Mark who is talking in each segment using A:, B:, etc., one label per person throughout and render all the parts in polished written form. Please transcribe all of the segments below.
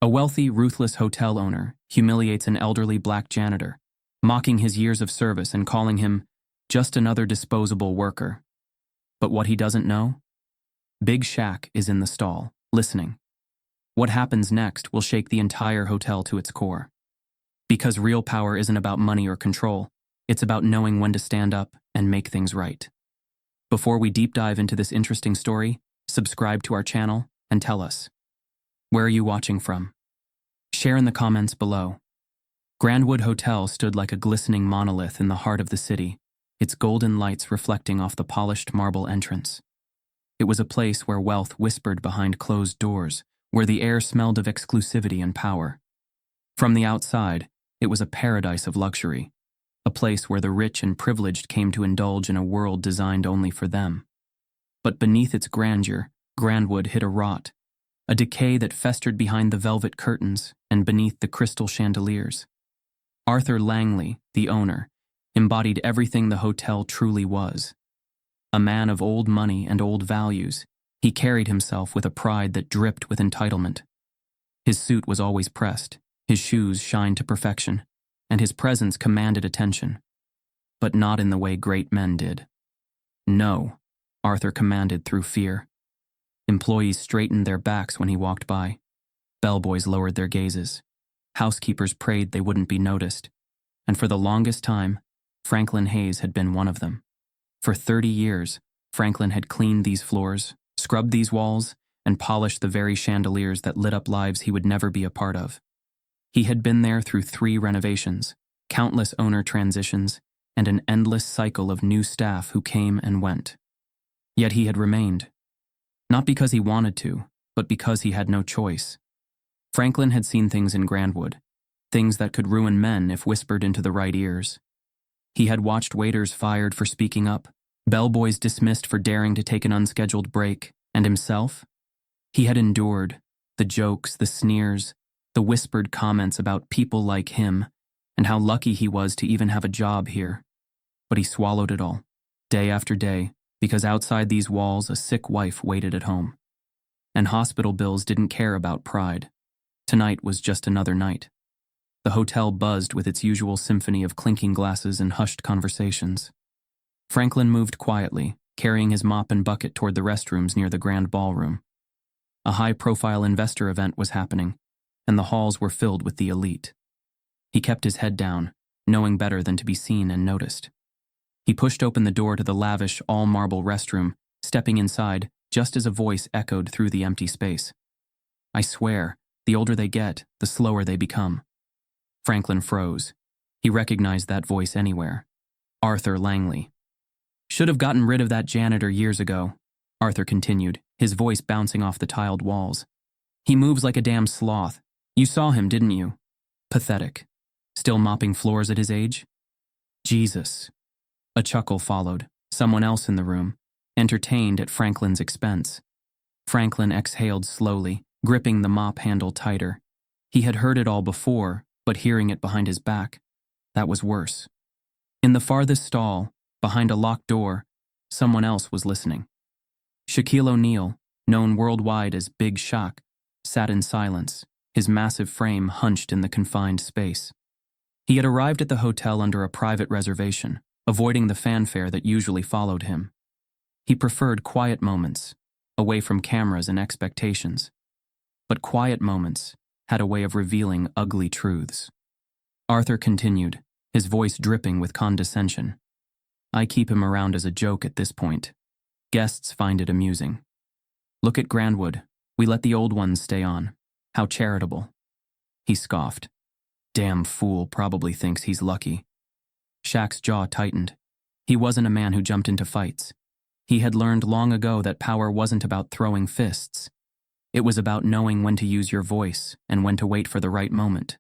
A: A wealthy, ruthless hotel owner humiliates an elderly black janitor, mocking his years of service and calling him just another disposable worker. But what he doesn't know? Big Shaq is in the stall, listening. What happens next will shake the entire hotel to its core. Because real power isn't about money or control, it's about knowing when to stand up and make things right. Before we deep dive into this interesting story, subscribe to our channel and tell us, where are you watching from? Share in the comments below. Grandwood Hotel stood like a glistening monolith in the heart of the city, its golden lights reflecting off the polished marble entrance. It was a place where wealth whispered behind closed doors, where the air smelled of exclusivity and power. From the outside, it was a paradise of luxury, a place where the rich and privileged came to indulge in a world designed only for them. But beneath its grandeur, Grandwood hid a rot, a decay that festered behind the velvet curtains and beneath the crystal chandeliers. Arthur Langley, the owner, embodied everything the hotel truly was. A man of old money and old values, he carried himself with a pride that dripped with entitlement. His suit was always pressed, his shoes shined to perfection, and his presence commanded attention. But not in the way great men did. No, Arthur commanded through fear. Employees straightened their backs when he walked by. Bellboys lowered their gazes. Housekeepers prayed they wouldn't be noticed. And for the longest time, Franklin Hayes had been one of them. For 30 years, Franklin had cleaned these floors, scrubbed these walls, and polished the very chandeliers that lit up lives he would never be a part of. He had been there through 3 renovations, countless owner transitions, and an endless cycle of new staff who came and went. Yet he had remained. Not because he wanted to, but because he had no choice. Franklin had seen things in Grandwood, things that could ruin men if whispered into the right ears. He had watched waiters fired for speaking up, bellboys dismissed for daring to take an unscheduled break, and himself? He had endured the jokes, the sneers, the whispered comments about people like him, and how lucky he was to even have a job here. But he swallowed it all, day after day, because outside these walls a sick wife waited at home. And hospital bills didn't care about pride. Tonight was just another night. The hotel buzzed with its usual symphony of clinking glasses and hushed conversations. Franklin moved quietly, carrying his mop and bucket toward the restrooms near the grand ballroom. A high-profile investor event was happening, and the halls were filled with the elite. He kept his head down, knowing better than to be seen and noticed. He pushed open the door to the lavish, all-marble restroom, stepping inside just as a voice echoed through the empty space. "I swear, the older they get, the slower they become." Franklin froze. He recognized that voice anywhere. Arthur Langley. "Should have gotten rid of that janitor years ago," Arthur continued, his voice bouncing off the tiled walls. "He moves like a damn sloth. You saw him, didn't you? Pathetic. Still mopping floors at his age?" Jesus. A chuckle followed, someone else in the room, entertained at Franklin's expense. Franklin exhaled slowly, gripping the mop handle tighter. He had heard it all before, but hearing it behind his back, that was worse. In the farthest stall, behind a locked door, someone else was listening. Shaquille O'Neal, known worldwide as Big Shaq, sat in silence, his massive frame hunched in the confined space. He had arrived at the hotel under a private reservation, avoiding the fanfare that usually followed him. He preferred quiet moments, away from cameras and expectations. But quiet moments had a way of revealing ugly truths. Arthur continued, his voice dripping with condescension. "I keep him around as a joke at this point. Guests find it amusing. Look at Grandwood. We let the old ones stay on. How charitable." He scoffed. "Damn fool probably thinks he's lucky." Shaq's jaw tightened. He wasn't a man who jumped into fights. He had learned long ago that power wasn't about throwing fists. It was about knowing when to use your voice and when to wait for the right moment.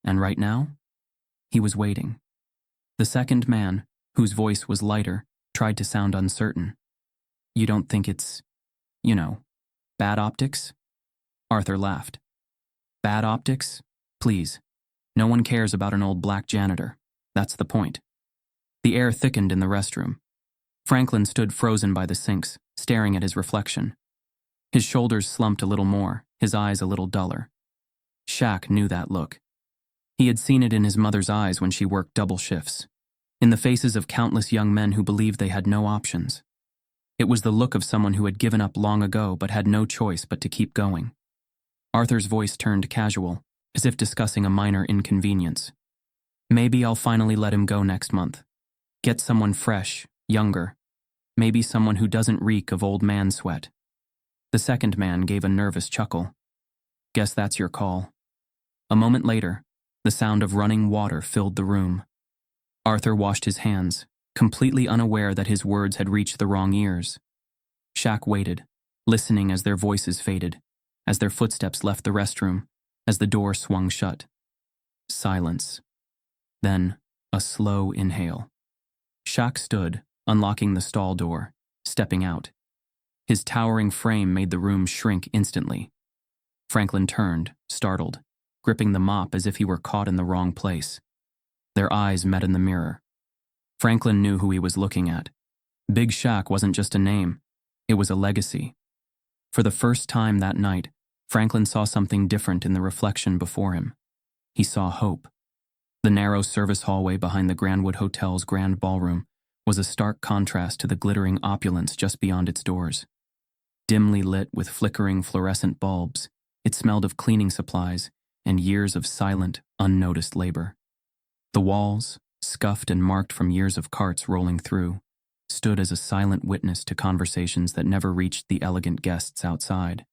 A: And right now, he was waiting. The second man, whose voice was lighter, tried to sound uncertain. "You don't think it's, bad optics?" Arthur laughed. "Bad optics? Please. No one cares about an old black janitor. That's the point." The air thickened in the restroom. Franklin stood frozen by the sinks, staring at his reflection. His shoulders slumped a little more, his eyes a little duller. Shaq knew that look. He had seen it in his mother's eyes when she worked double shifts, in the faces of countless young men who believed they had no options. It was the look of someone who had given up long ago but had no choice but to keep going. Arthur's voice turned casual, as if discussing a minor inconvenience. Maybe I'll finally let him go next month. Get someone fresh, younger. Maybe someone who doesn't reek of old man sweat. The second man gave a nervous chuckle. Guess that's your call. A moment later, the sound of running water filled the room. Arthur washed his hands, completely unaware that his words had reached the wrong ears. Shaq waited, listening as their voices faded, as their footsteps left the restroom, as the door swung shut. Silence. Then, a slow inhale. Shaq stood, unlocking the stall door, stepping out. His towering frame made the room shrink instantly. Franklin turned, startled, gripping the mop as if he were caught in the wrong place. Their eyes met in the mirror. Franklin knew who he was looking at. Big Shaq wasn't just a name, it was a legacy. For the first time that night, Franklin saw something different in the reflection before him. He saw hope. The narrow service hallway behind the Grandwood Hotel's grand ballroom was a stark contrast to the glittering opulence just beyond its doors. Dimly lit with flickering fluorescent bulbs, it smelled of cleaning supplies and years of silent, unnoticed labor. The walls, scuffed and marked from years of carts rolling through, stood as a silent witness to conversations that never reached the elegant guests outside.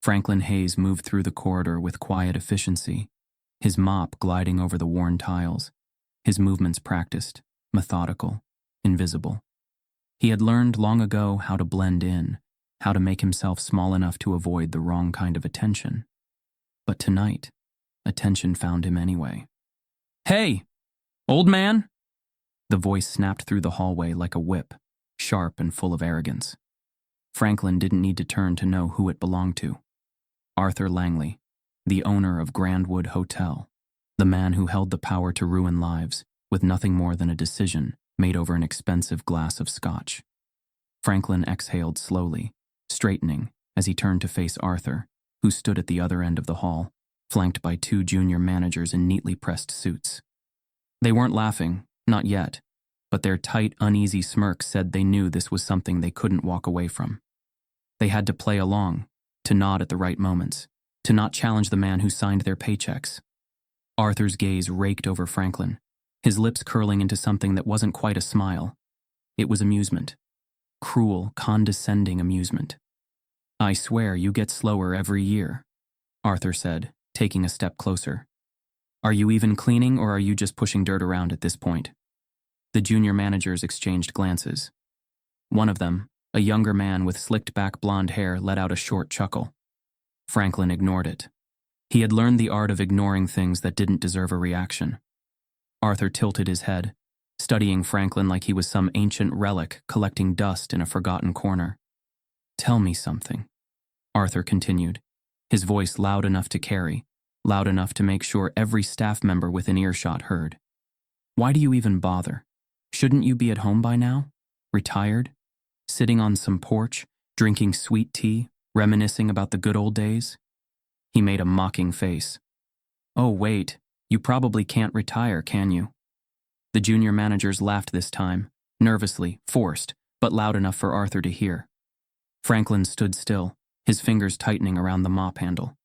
A: Franklin Hayes moved through the corridor with quiet efficiency, his mop gliding over the worn tiles, his movements practiced, methodical, invisible. He had learned long ago how to blend in, how to make himself small enough to avoid the wrong kind of attention. But tonight, attention found him anyway. "Hey, old man!" The voice snapped through the hallway like a whip, sharp and full of arrogance. Franklin didn't need to turn to know who it belonged to. Arthur Langley, the owner of Grandwood Hotel, the man who held the power to ruin lives with nothing more than a decision made over an expensive glass of scotch. Franklin exhaled slowly, straightening as he turned to face Arthur, who stood at the other end of the hall, flanked by two junior managers in neatly pressed suits. They weren't laughing, not yet, but their tight, uneasy smirks said they knew this was something they couldn't walk away from. They had to play along, to nod at the right moments, to not challenge the man who signed their paychecks. Arthur's gaze raked over Franklin, his lips curling into something that wasn't quite a smile. It was amusement. Cruel, condescending amusement. "I swear you get slower every year," Arthur said, taking a step closer. "Are you even cleaning or are you just pushing dirt around at this point?" The junior managers exchanged glances. One of them, a younger man with slicked-back blonde hair, let out a short chuckle. Franklin ignored it. He had learned the art of ignoring things that didn't deserve a reaction. Arthur tilted his head, studying Franklin like he was some ancient relic collecting dust in a forgotten corner. "Tell me something," Arthur continued, his voice loud enough to carry, loud enough to make sure every staff member within earshot heard. "Why do you even bother? Shouldn't you be at home by now? Retired? Sitting on some porch, drinking sweet tea, reminiscing about the good old days?" He made a mocking face. "Oh, wait, you probably can't retire, can you?" The junior managers laughed this time, nervously, forced, but loud enough for Arthur to hear. Franklin stood still, his fingers tightening around the mop handle.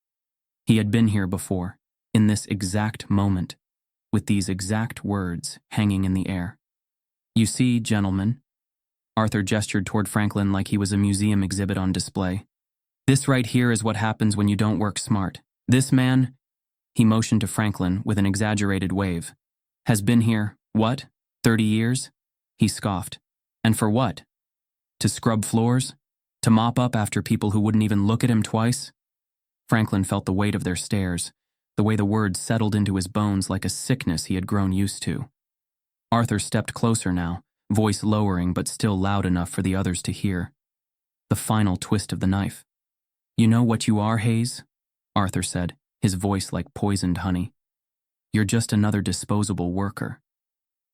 A: He had been here before, in this exact moment, with these exact words hanging in the air. "You see, gentlemen," Arthur gestured toward Franklin like he was a museum exhibit on display. "This right here is what happens when you don't work smart. This man," he motioned to Franklin with an exaggerated wave, "has been here, what, 30 years? He scoffed. "And for what? To scrub floors? To mop up after people who wouldn't even look at him twice?" Franklin felt the weight of their stares, the way the words settled into his bones like a sickness he had grown used to. Arthur stepped closer now, voice lowering but still loud enough for the others to hear. The final twist of the knife. "You know what you are, Hayes?" Arthur said, his voice like poisoned honey. "You're just another disposable worker."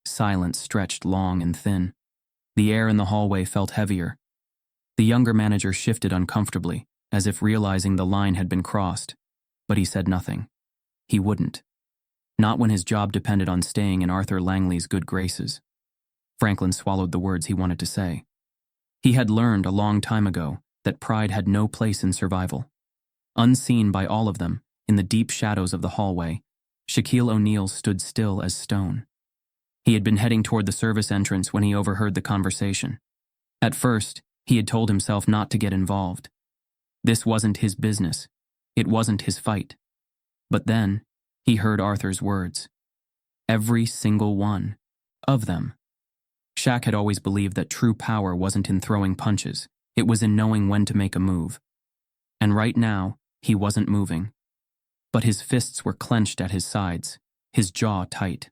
A: Silence stretched long and thin. The air in the hallway felt heavier. The younger manager shifted uncomfortably, as if realizing the line had been crossed, but he said nothing. He wouldn't. Not when his job depended on staying in Arthur Langley's good graces. Franklin swallowed the words he wanted to say. He had learned a long time ago that pride had no place in survival. Unseen by all of them, in the deep shadows of the hallway, Shaquille O'Neal stood still as stone. He had been heading toward the service entrance when he overheard the conversation. At first, he had told himself not to get involved. This wasn't his business. It wasn't his fight. But then, he heard Arthur's words. Every single one of them. Shaq had always believed that true power wasn't in throwing punches, it was in knowing when to make a move. And right now, he wasn't moving. But his fists were clenched at his sides, his jaw tight.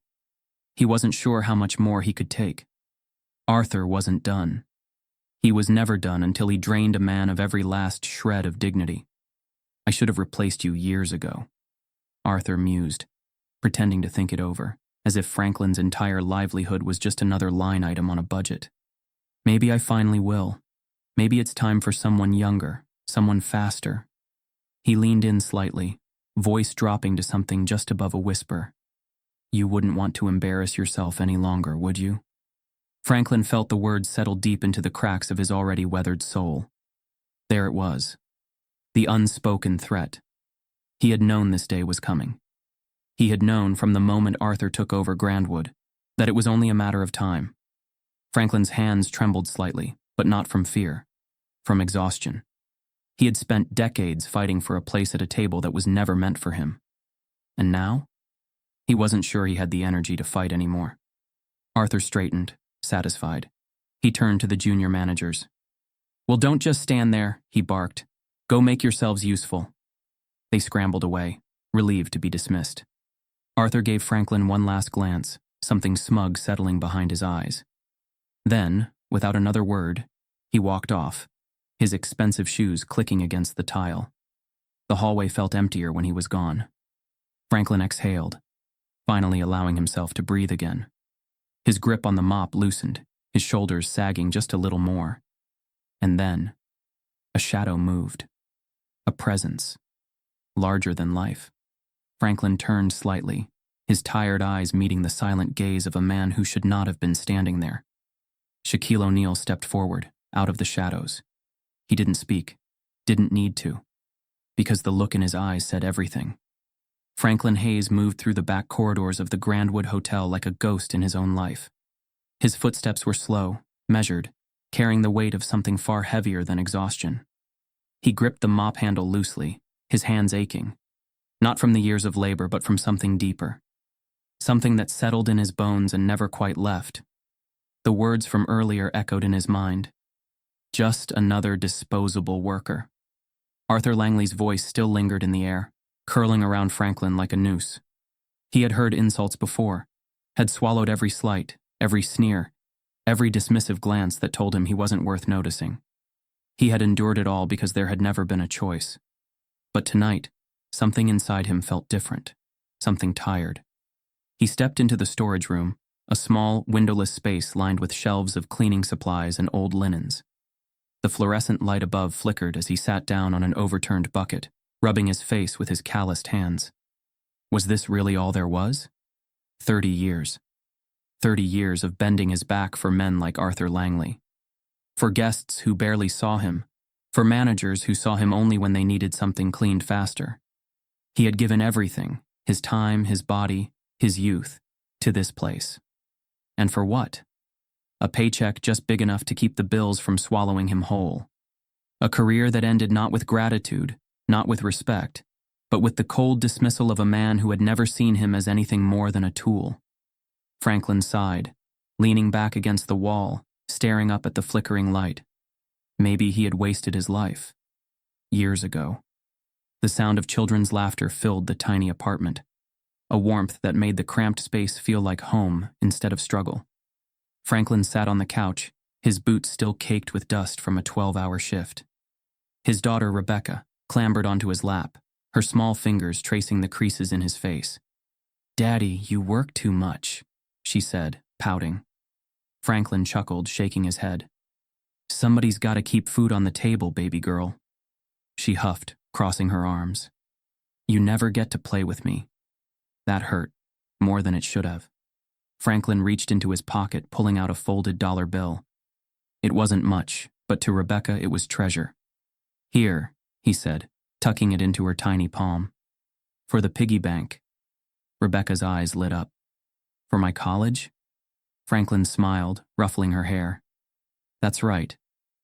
A: He wasn't sure how much more he could take. Arthur wasn't done. He was never done until he drained a man of every last shred of dignity. I should have replaced you years ago, Arthur mused, pretending to think it over, as if Franklin's entire livelihood was just another line item on a budget. Maybe I finally will. Maybe it's time for someone younger, someone faster. He leaned in slightly, voice dropping to something just above a whisper. You wouldn't want to embarrass yourself any longer, would you? Franklin felt the words settle deep into the cracks of his already weathered soul. There it was. The unspoken threat. He had known this day was coming. He had known from the moment Arthur took over Grandwood that it was only a matter of time. Franklin's hands trembled slightly, but not from fear, from exhaustion. He had spent decades fighting for a place at a table that was never meant for him. And now? He wasn't sure he had the energy to fight anymore. Arthur straightened, satisfied. He turned to the junior managers. Well, don't just stand there, he barked. Go make yourselves useful. They scrambled away, relieved to be dismissed. Arthur gave Franklin one last glance, something smug settling behind his eyes. Then, without another word, he walked off, his expensive shoes clicking against the tile. The hallway felt emptier when he was gone. Franklin exhaled, finally allowing himself to breathe again. His grip on the mop loosened, his shoulders sagging just a little more. And then, a shadow moved. A presence. Larger than life. Franklin turned slightly, his tired eyes meeting the silent gaze of a man who should not have been standing there. Shaquille O'Neal stepped forward, out of the shadows. He didn't speak, didn't need to, because the look in his eyes said everything. Franklin Hayes moved through the back corridors of the Grandwood Hotel like a ghost in his own life. His footsteps were slow, measured, carrying the weight of something far heavier than exhaustion. He gripped the mop handle loosely, his hands aching, not from the years of labor but from something deeper, something that settled in his bones and never quite left. The words from earlier echoed in his mind. Just another disposable worker. Arthur Langley's voice still lingered in the air, curling around Franklin like a noose. He had heard insults before, had swallowed every slight, every sneer, every dismissive glance that told him he wasn't worth noticing. He had endured it all because there had never been a choice. But tonight, something inside him felt different, something tired. He stepped into the storage room, a small, windowless space lined with shelves of cleaning supplies and old linens. The fluorescent light above flickered as he sat down on an overturned bucket, rubbing his face with his calloused hands. Was this really all there was? 30 years. 30 years of bending his back for men like Arthur Langley. For guests who barely saw him. For managers who saw him only when they needed something cleaned faster. He had given everything, his time, his body, his youth, to this place. And for what? A paycheck just big enough to keep the bills from swallowing him whole. A career that ended not with gratitude, not with respect, but with the cold dismissal of a man who had never seen him as anything more than a tool. Franklin sighed, leaning back against the wall, staring up at the flickering light. Maybe he had wasted his life. Years ago. The sound of children's laughter filled the tiny apartment, a warmth that made the cramped space feel like home instead of struggle. Franklin sat on the couch, his boots still caked with dust from a 12-hour shift. His daughter, Rebecca, clambered onto his lap, her small fingers tracing the creases in his face. "Daddy, you work too much," she said, pouting. Franklin chuckled, shaking his head. "Somebody's got to keep food on the table, baby girl." She huffed, crossing her arms. "You never get to play with me. That hurt, more than it should have. Franklin reached into his pocket, pulling out a folded dollar bill. It wasn't much, but to Rebecca it was treasure. "Here," he said, tucking it into her tiny palm. "For the piggy bank." Rebecca's eyes lit up. "For my college?" Franklin smiled, ruffling her hair. "That's right.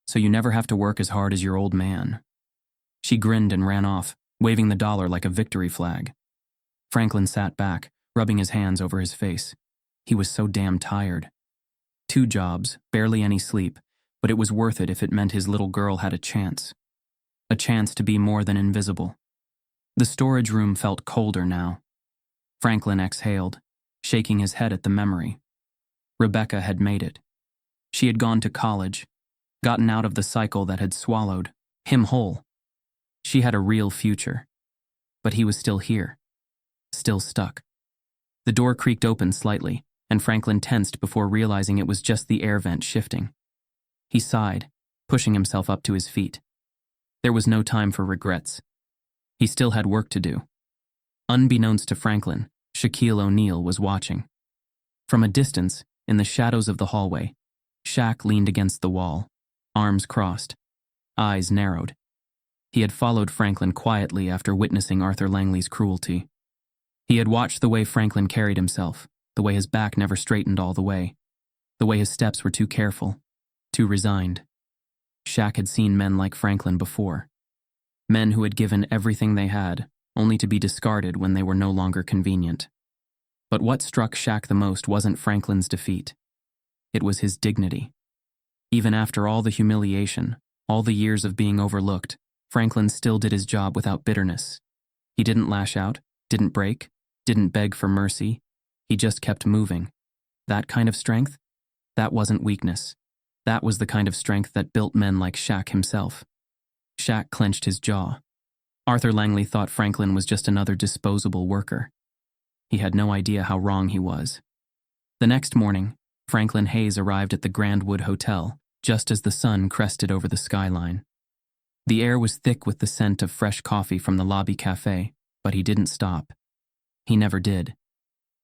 A: So you never have to work as hard as your old man." She grinned and ran off, waving the dollar like a victory flag. Franklin sat back, rubbing his hands over his face. He was so damn tired. 2 jobs, barely any sleep, but it was worth it if it meant his little girl had a chance. A chance to be more than invisible. The storage room felt colder now. Franklin exhaled, shaking his head at the memory. Rebecca had made it. She had gone to college, gotten out of the cycle that had swallowed him whole. She had a real future. But he was still here. Still stuck. The door creaked open slightly, and Franklin tensed before realizing it was just the air vent shifting. He sighed, pushing himself up to his feet. There was no time for regrets. He still had work to do. Unbeknownst to Franklin, Shaquille O'Neal was watching. From a distance, in the shadows of the hallway, Shaq leaned against the wall, arms crossed, eyes narrowed. He had followed Franklin quietly after witnessing Arthur Langley's cruelty. He had watched the way Franklin carried himself, the way his back never straightened all the way his steps were too careful, too resigned. Shaq had seen men like Franklin before. Men who had given everything they had, only to be discarded when they were no longer convenient. But what struck Shaq the most wasn't Franklin's defeat. It was his dignity. Even after all the humiliation, all the years of being overlooked, Franklin still did his job without bitterness. He didn't lash out, didn't break, didn't beg for mercy. He just kept moving. That kind of strength? That wasn't weakness. That was the kind of strength that built men like Shaq himself. Shaq clenched his jaw. Arthur Langley thought Franklin was just another disposable worker. He had no idea how wrong he was. The next morning, Franklin Hayes arrived at the Grandwood Hotel, just as the sun crested over the skyline. The air was thick with the scent of fresh coffee from the lobby cafe, but he didn't stop. He never did.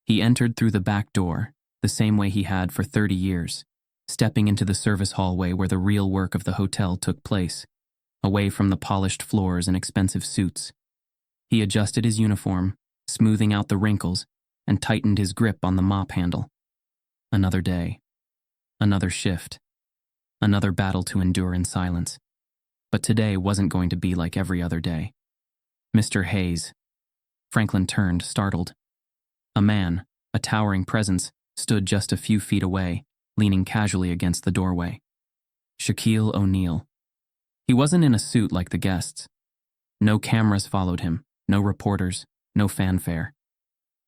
A: He entered through the back door, the same way he had for 30 years, stepping into the service hallway where the real work of the hotel took place, away from the polished floors and expensive suits. He adjusted his uniform, smoothing out the wrinkles, and tightened his grip on the mop handle. Another day. Another shift. Another battle to endure in silence. But today wasn't going to be like every other day. "Mr. Hayes." Franklin turned, startled. A man, a towering presence, stood just a few feet away, leaning casually against the doorway. Shaquille O'Neal. He wasn't in a suit like the guests. No cameras followed him, no reporters, no fanfare.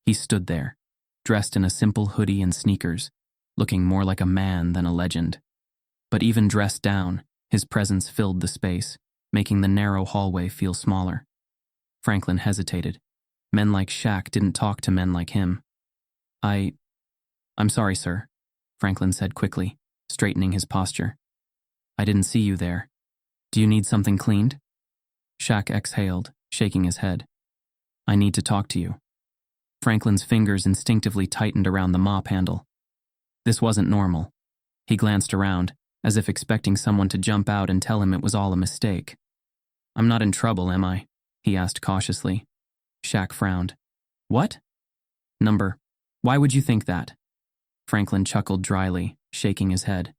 A: He stood there, dressed in a simple hoodie and sneakers, looking more like a man than a legend. But even dressed down, his presence filled the space, making the narrow hallway feel smaller. Franklin hesitated. Men like Shaq didn't talk to men like him. I'm sorry, sir," Franklin said quickly, straightening his posture. "I didn't see you there. Do you need something cleaned?" Shaq exhaled, shaking his head. "I need to talk to you." Franklin's fingers instinctively tightened around the mop handle. This wasn't normal. He glanced around, as if expecting someone to jump out and tell him it was all a mistake. "I'm not in trouble, am I?" he asked cautiously. Shaq frowned. "What?" Why would you think that?" Franklin chuckled dryly, shaking his head.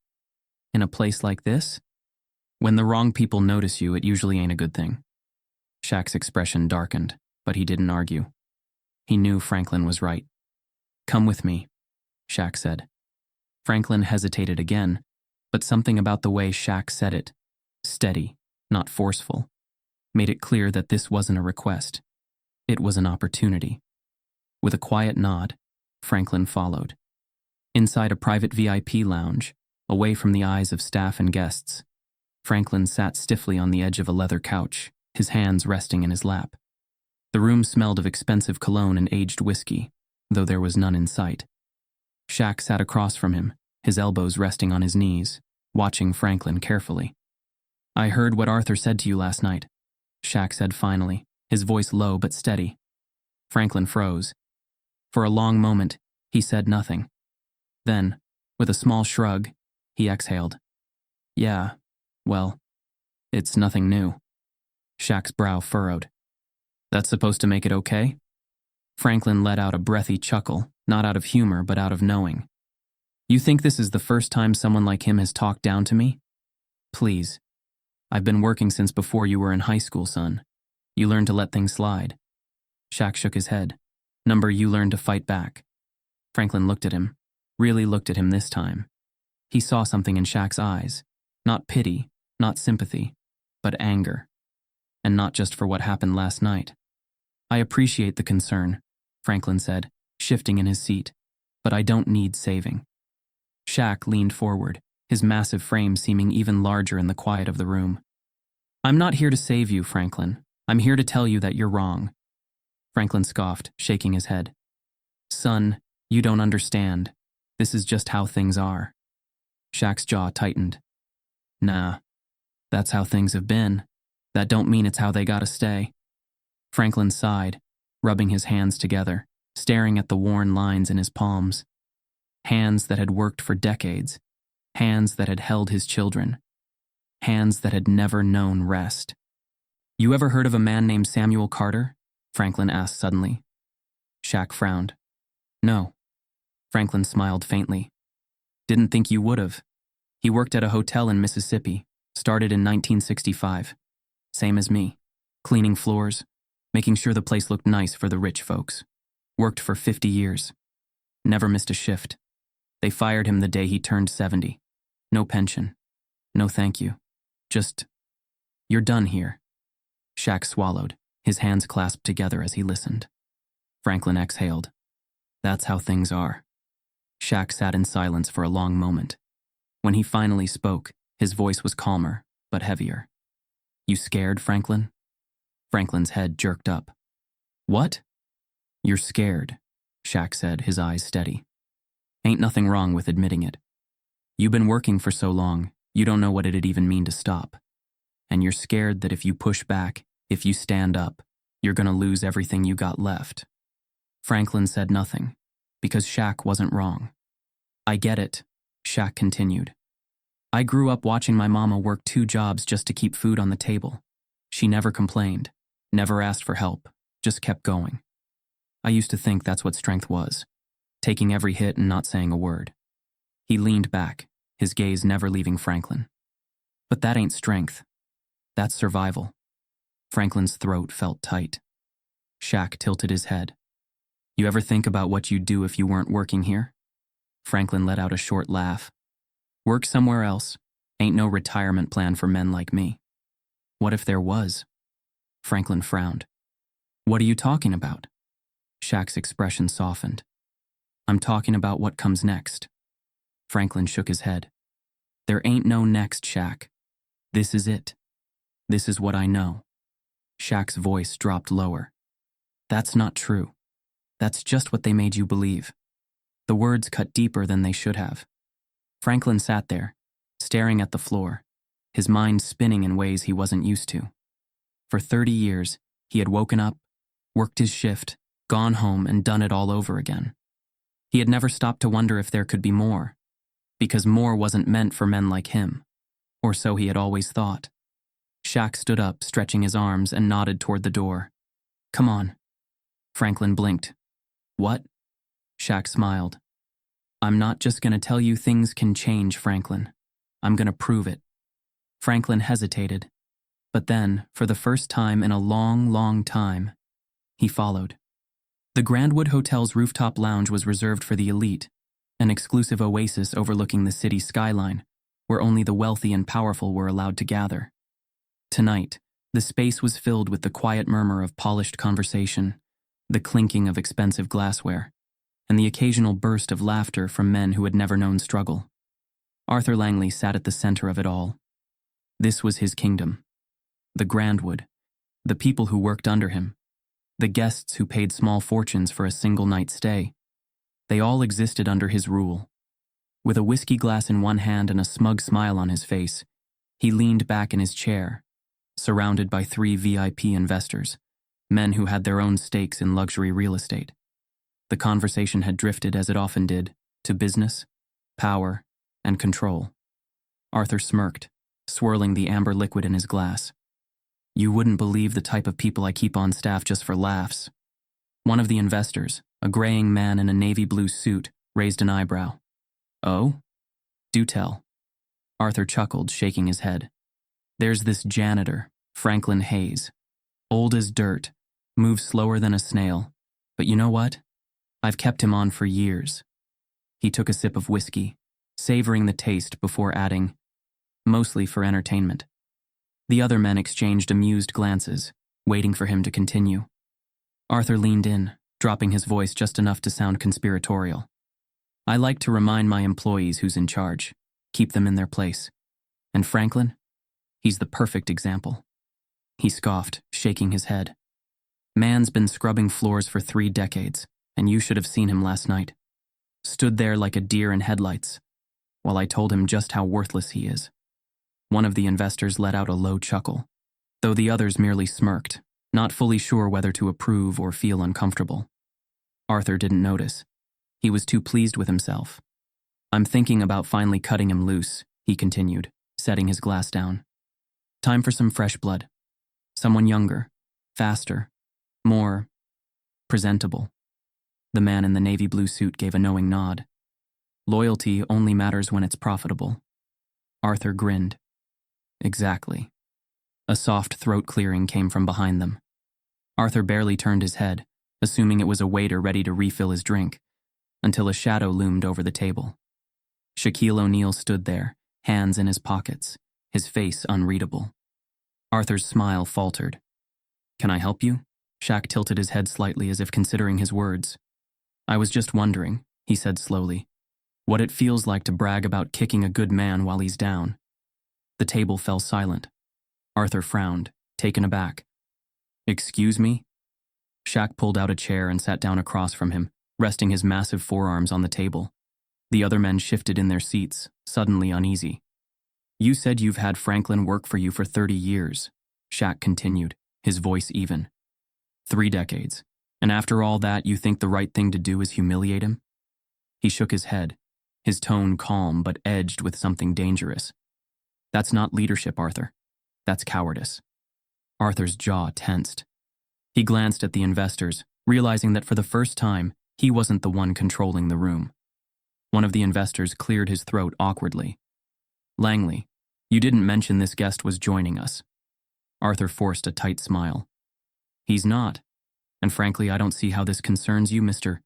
A: "In a place like this? When the wrong people notice you, it usually ain't a good thing." Shaq's expression darkened, but he didn't argue. He knew Franklin was right. "Come with me," Shaq said. Franklin hesitated again, but something about the way Shaq said it, steady, not forceful, made it clear that this wasn't a request. It was an opportunity. With a quiet nod, Franklin followed. Inside a private VIP lounge, away from the eyes of staff and guests, Franklin sat stiffly on the edge of a leather couch, his hands resting in his lap. The room smelled of expensive cologne and aged whiskey, though there was none in sight. Shaq sat across from him, his elbows resting on his knees, watching Franklin carefully. "I heard what Arthur said to you last night," Shaq said finally, his voice low but steady. Franklin froze. For a long moment, he said nothing. Then, with a small shrug, he exhaled. Yeah, well, it's nothing new. Shaq's brow furrowed. That's supposed to make it okay? Franklin let out a breathy chuckle, not out of humor but out of knowing. You think this is the first time someone like him has talked down to me? Please. I've been working since before you were in high school, son. You learned to let things slide. Shaq shook his head. Number, you learned to fight back. Franklin looked at him, really looked at him this time. He saw something in Shaq's eyes. Not pity, not sympathy, but anger. And not just for what happened last night. I appreciate the concern, Franklin said, shifting in his seat, but I don't need saving. Shaq leaned forward, his massive frame seeming even larger in the quiet of the room. I'm not here to save you, Franklin. I'm here to tell you that you're wrong. Franklin scoffed, shaking his head. Son, you don't understand. This is just how things are. Shaq's jaw tightened. Nah, that's how things have been. That don't mean it's how they gotta stay. Franklin sighed, rubbing his hands together, staring at the worn lines in his palms. Hands that had worked for decades. Hands that had held his children. Hands that had never known rest. You ever heard of a man named Samuel Carter? Franklin asked suddenly. Shaq frowned. No. Franklin smiled faintly. Didn't think you would have. He worked at a hotel in Mississippi, started in 1965. Same as me. Cleaning floors, making sure the place looked nice for the rich folks. Worked for 50 years. Never missed a shift. They fired him the day he turned 70. No pension. No thank you. Just, you're done here. Shaq swallowed, his hands clasped together as he listened. Franklin exhaled. That's how things are. Shaq sat in silence for a long moment. When he finally spoke, his voice was calmer, but heavier. You scared, Franklin? Franklin's head jerked up. What? You're scared, Shaq said, his eyes steady. Ain't nothing wrong with admitting it. You've been working for so long, you don't know what it'd even mean to stop. And you're scared that if you push back, if you stand up, you're gonna lose everything you got left. Franklin said nothing, because Shaq wasn't wrong. I get it, Shaq continued. I grew up watching my mama work 2 jobs just to keep food on the table. She never complained, never asked for help, just kept going. I used to think that's what strength was, taking every hit and not saying a word. He leaned back, his gaze never leaving Franklin. But that ain't strength. That's survival. Franklin's throat felt tight. Shaq tilted his head. You ever think about what you'd do if you weren't working here? Franklin let out a short laugh. Work somewhere else. Ain't no retirement plan for men like me. What if there was? Franklin frowned. What are you talking about? Shaq's expression softened. I'm talking about what comes next. Franklin shook his head. There ain't no next, Shaq. This is it. This is what I know. Shaq's voice dropped lower. That's not true. That's just what they made you believe. The words cut deeper than they should have. Franklin sat there, staring at the floor, his mind spinning in ways he wasn't used to. For 30 years, he had woken up, worked his shift, gone home, and done it all over again. He had never stopped to wonder if there could be more, because more wasn't meant for men like him, or so he had always thought. Shaq stood up, stretching his arms, and nodded toward the door. Come on. Franklin blinked. What? Shaq smiled. I'm not just going to tell you things can change, Franklin. I'm going to prove it. Franklin hesitated, but then, for the first time in a long, long time, he followed. The Grandwood Hotel's rooftop lounge was reserved for the elite, an exclusive oasis overlooking the city's skyline, where only the wealthy and powerful were allowed to gather. Tonight, the space was filled with the quiet murmur of polished conversation, the clinking of expensive glassware, and the occasional burst of laughter from men who had never known struggle. Arthur Langley sat at the center of it all. This was his kingdom. The Grandwood, the people who worked under him, the guests who paid small fortunes for a single night's stay. They all existed under his rule. With a whiskey glass in one hand and a smug smile on his face, he leaned back in his chair, surrounded by 3 VIP investors, men who had their own stakes in luxury real estate. The conversation had drifted, as it often did, to business, power, and control. Arthur smirked, swirling the amber liquid in his glass. You wouldn't believe the type of people I keep on staff just for laughs. One of the investors, a graying man in a navy blue suit, raised an eyebrow. Oh? Do tell. Arthur chuckled, shaking his head. There's this janitor, Franklin Hayes. Old as dirt, moves slower than a snail. But you know what? I've kept him on for years. He took a sip of whiskey, savoring the taste before adding, mostly for entertainment. The other men exchanged amused glances, waiting for him to continue. Arthur leaned in, dropping his voice just enough to sound conspiratorial. I like to remind my employees who's in charge, keep them in their place. And Franklin? He's the perfect example. He scoffed, shaking his head. Man's been scrubbing floors for 3 decades, and you should have seen him last night. Stood there like a deer in headlights, while I told him just how worthless he is. One of the investors let out a low chuckle, though the others merely smirked, not fully sure whether to approve or feel uncomfortable. Arthur didn't notice. He was too pleased with himself. I'm thinking about finally cutting him loose, he continued, setting his glass down. Time for some fresh blood. Someone younger, faster, more presentable. The man in the navy blue suit gave a knowing nod. Loyalty only matters when it's profitable. Arthur grinned. Exactly. A soft throat clearing came from behind them. Arthur barely turned his head, assuming it was a waiter ready to refill his drink, until a shadow loomed over the table. Shaquille O'Neal stood there, hands in his pockets, his face unreadable. Arthur's smile faltered. Can I help you? Shaq tilted his head slightly as if considering his words. I was just wondering, he said slowly, what it feels like to brag about kicking a good man while he's down. The table fell silent. Arthur frowned, taken aback. Excuse me? Shaq pulled out a chair and sat down across from him, resting his massive forearms on the table. The other men shifted in their seats, suddenly uneasy. You said you've had Franklin work for you for 30 years, Shaq continued, his voice even. 3 decades. And after all that, you think the right thing to do is humiliate him? He shook his head, his tone calm but edged with something dangerous. That's not leadership, Arthur. That's cowardice. Arthur's jaw tensed. He glanced at the investors, realizing that for the first time, he wasn't the one controlling the room. One of the investors cleared his throat awkwardly. Langley, you didn't mention this guest was joining us. Arthur forced a tight smile. He's not. And frankly, I don't see how this concerns you, Mr.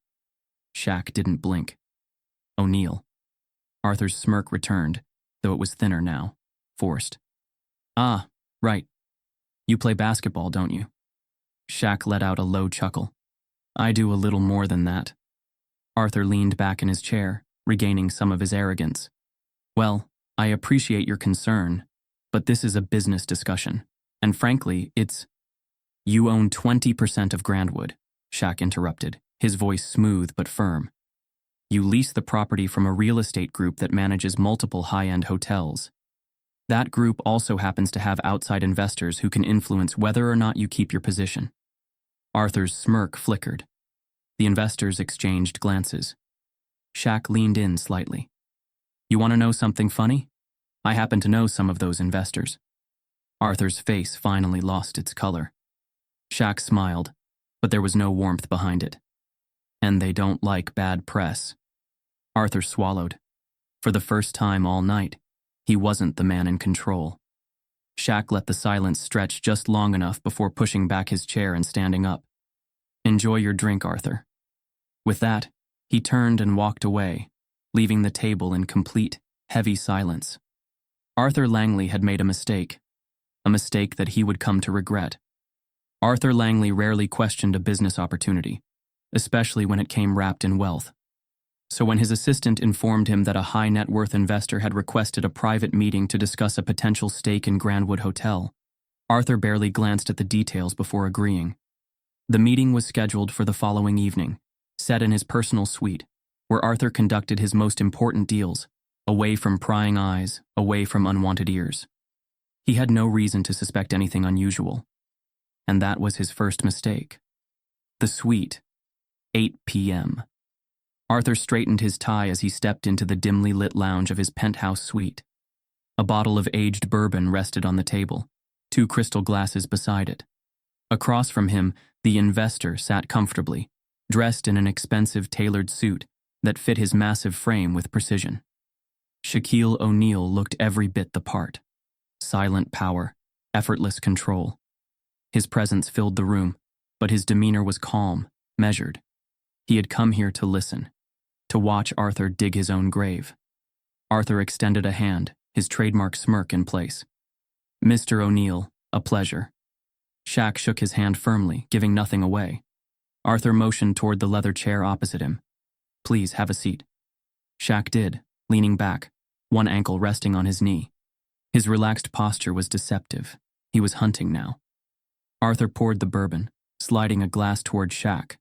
A: Shaq didn't blink. O'Neal. Arthur's smirk returned, though it was thinner now, forced. Ah, right. You play basketball, don't you? Shaq let out a low chuckle. I do a little more than that. Arthur leaned back in his chair, regaining some of his arrogance. Well, I appreciate your concern, but this is a business discussion. And frankly, it's... You own 20% of Grandwood, Shaq interrupted, his voice smooth but firm. You lease the property from a real estate group that manages multiple high-end hotels. That group also happens to have outside investors who can influence whether or not you keep your position. Arthur's smirk flickered. The investors exchanged glances. Shaq leaned in slightly. You want to know something funny? I happen to know some of those investors. Arthur's face finally lost its color. Shaq smiled, but there was no warmth behind it. And they don't like bad press. Arthur swallowed. For the first time all night, he wasn't the man in control. Shaq let the silence stretch just long enough before pushing back his chair and standing up. Enjoy your drink, Arthur. With that, he turned and walked away, leaving the table in complete, heavy silence. Arthur Langley had made a mistake that he would come to regret. Arthur Langley rarely questioned a business opportunity, especially when it came wrapped in wealth. So when his assistant informed him that a high-net-worth investor had requested a private meeting to discuss a potential stake in Grandwood Hotel, Arthur barely glanced at the details before agreeing. The meeting was scheduled for the following evening, set in his personal suite, where Arthur conducted his most important deals, away from prying eyes, away from unwanted ears. He had no reason to suspect anything unusual. And that was his first mistake. The suite. 8 p.m. Arthur straightened his tie as he stepped into the dimly lit lounge of his penthouse suite. A bottle of aged bourbon rested on the table, 2 crystal glasses beside it. Across from him, the investor sat comfortably, dressed in an expensive tailored suit that fit his massive frame with precision. Shaquille O'Neal looked every bit the part. Silent power, effortless control. His presence filled the room, but his demeanor was calm, measured. He had come here to listen, to watch Arthur dig his own grave. Arthur extended a hand, his trademark smirk in place. "Mr. O'Neal, a pleasure." Shaq shook his hand firmly, giving nothing away. Arthur motioned toward the leather chair opposite him. "Please, have a seat." Shaq did, leaning back, one ankle resting on his knee. His relaxed posture was deceptive. He was hunting now. Arthur poured the bourbon, sliding a glass toward Shaq,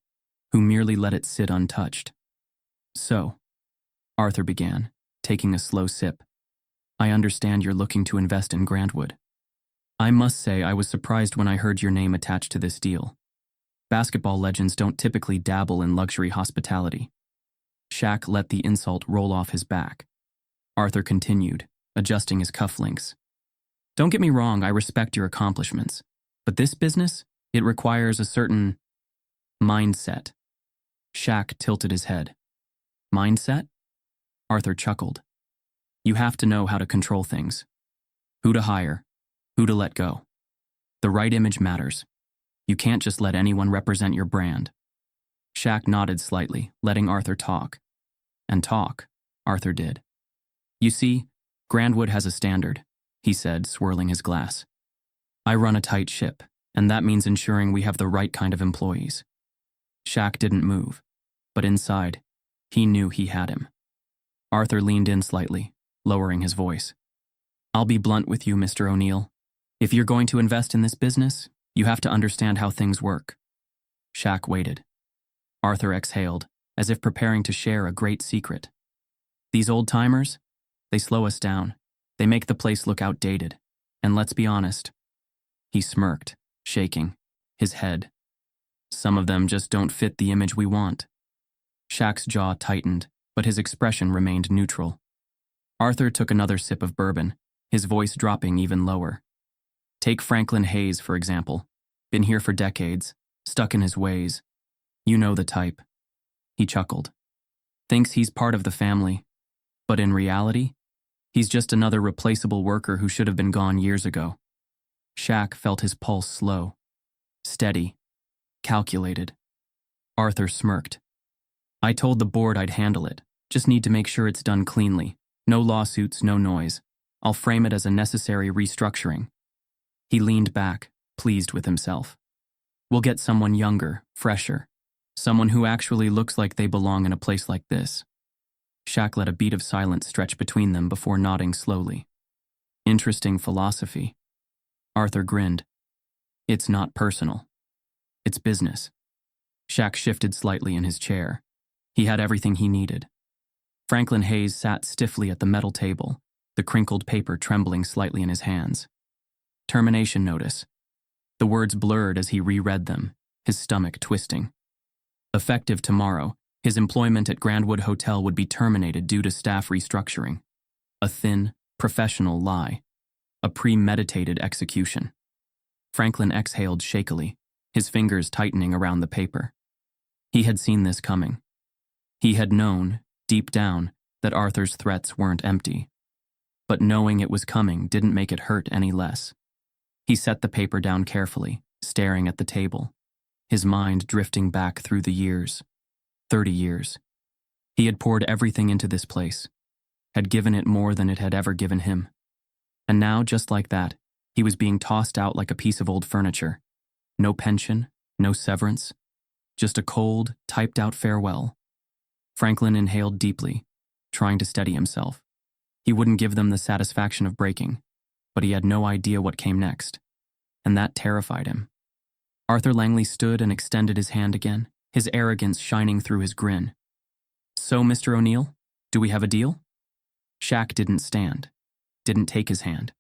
A: who merely let it sit untouched. "So," Arthur began, taking a slow sip, "I understand you're looking to invest in Grandwood. I must say I was surprised when I heard your name attached to this deal. Basketball legends don't typically dabble in luxury hospitality." Shaq let the insult roll off his back. Arthur continued, adjusting his cufflinks. "Don't get me wrong, I respect your accomplishments, but this business, it requires a certain mindset." Shaq tilted his head. "Mindset?" Arthur chuckled. "You have to know how to control things. Who to hire, who to let go. The right image matters. You can't just let anyone represent your brand." Shaq nodded slightly, letting Arthur talk. And talk, Arthur did. "You see, Grandwood has a standard," he said, swirling his glass. "I run a tight ship, and that means ensuring we have the right kind of employees." Shaq didn't move, but inside, he knew he had him. Arthur leaned in slightly, lowering his voice. "I'll be blunt with you, Mr. O'Neal. If you're going to invest in this business, you have to understand how things work." Shaq waited. Arthur exhaled, as if preparing to share a great secret. "These old-timers, they slow us down. They make the place look outdated. And let's be honest." He smirked, shaking his head. "Some of them just don't fit the image we want." Shaq's jaw tightened, but his expression remained neutral. Arthur took another sip of bourbon, his voice dropping even lower. "Take Franklin Hayes, for example. Been here for decades, stuck in his ways. You know the type." He chuckled. "Thinks he's part of the family. But in reality, he's just another replaceable worker who should have been gone years ago." Shaq felt his pulse slow, steady, calculated. Arthur smirked. "I told the board I'd handle it. Just need to make sure it's done cleanly. No lawsuits, no noise. I'll frame it as a necessary restructuring." He leaned back, pleased with himself. "We'll get someone younger, fresher. Someone who actually looks like they belong in a place like this." Shaq let a beat of silence stretch between them before nodding slowly. "Interesting philosophy." Arthur grinned. "It's not personal. It's business." Shaq shifted slightly in his chair. He had everything he needed. Franklin Hayes sat stiffly at the metal table, the crinkled paper trembling slightly in his hands. "Termination notice." The words blurred as he reread them, his stomach twisting. Effective tomorrow, his employment at Grandwood Hotel would be terminated due to staff restructuring. A thin, professional lie. A premeditated execution. Franklin exhaled shakily, his fingers tightening around the paper. He had seen this coming. He had known, deep down, that Arthur's threats weren't empty. But knowing it was coming didn't make it hurt any less. He set the paper down carefully, staring at the table, his mind drifting back through the years. 30 years. He had poured everything into this place, had given it more than it had ever given him. And now, just like that, he was being tossed out like a piece of old furniture. No pension, no severance, just a cold, typed-out farewell. Franklin inhaled deeply, trying to steady himself. He wouldn't give them the satisfaction of breaking, but he had no idea what came next, and that terrified him. Arthur Langley stood and extended his hand again, his arrogance shining through his grin. "So, Mr. O'Neal, do we have a deal?" Shaq didn't stand, didn't take his hand.